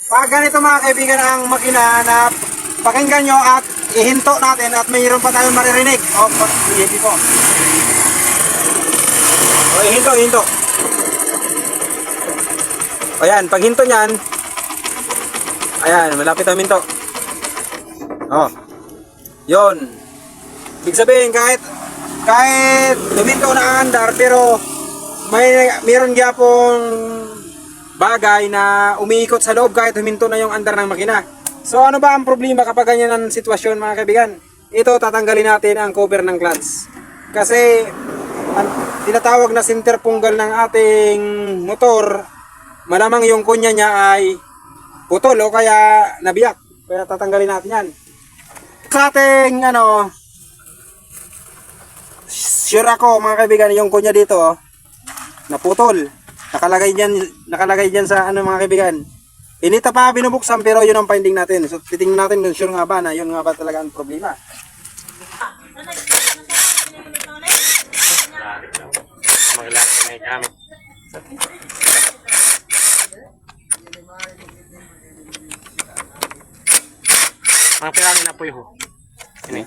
Pag ganito mga kaibigan ang makina na pakinggan nyo at ihinto natin at mayroon pa tayong maririnig. O, sige po. O, ihinto. O yan, pag hinto nyan, ayan, malapit ang minto. O, yun. Ibig sabihin, kahit luminto na ang andar, pero mayroon gyapong bagay na umiikot sa loob kahit huminto na yung andar ng makina. So ano ba ang problema kapag ganyan ang sitwasyon mga kaibigan? Ito, tatanggalin natin ang cover ng clutch. Kasi ang tinatawag na center punggal ng ating motor, malamang yung kunya niya ay putol o kaya nabiyak. Kaya tatanggalin natin yan. Sa ating sure ako mga kaibigan, yung kunya dito naputol. Nakalagay diyan sa mga kaibigan. Inita pa binubuksan pero yun ang finding natin. So titingnan natin kung sure nga ba na yun nga ba talaga ang problema. Mga pirali na po yun. Ini.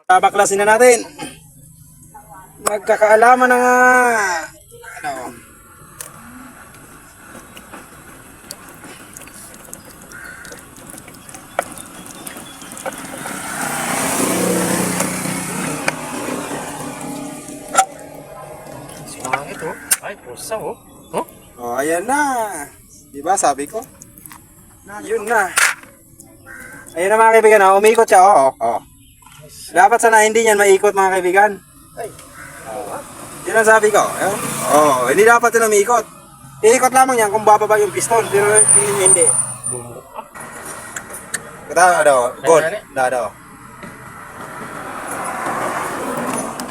Babaklasin na natin. Magkakaalaman na nga. Sumangit oh. Ay, pusa oh. Oh? Oh, ayan na. Diba sabi ko? Yun na. Ayan na mga kaibigan, umikot siya. Oo. Dapat sana hindi yan maikot mga kaibigan. Yun ang sabi ko. Hindi dapat yan umiikot. Iikot lamang yan kung bababa yung piston. Pero hindi. Gold.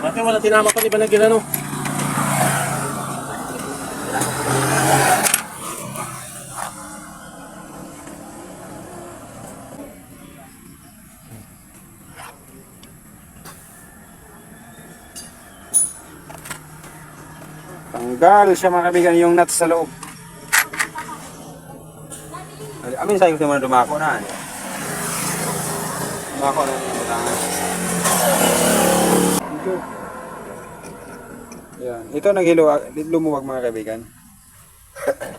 Bakit wala tinama pa ni ba ng ginano? Tanggal siya mga kaibigan yung nuts sa loob. Amin sayang siya muna dumako na. Dumako na yung butangan. Yan. Ito lumuwag mga kaibigan.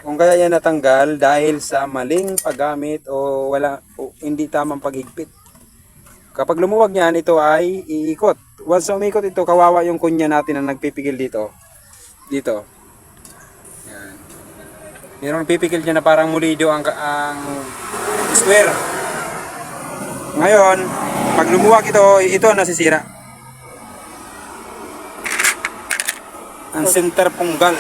Kung kaya yan natanggal dahil sa maling paggamit o hindi tamang paghigpit. Kapag lumuwag yan, ito ay iikot. Once umikot ito, kawawa yung kunya natin na nagpipigil dito. Yan. Mayroong pipikil niya na parang mulido ang square. Ngayon, pag lumuwag ito nasisira. Ang center punggal.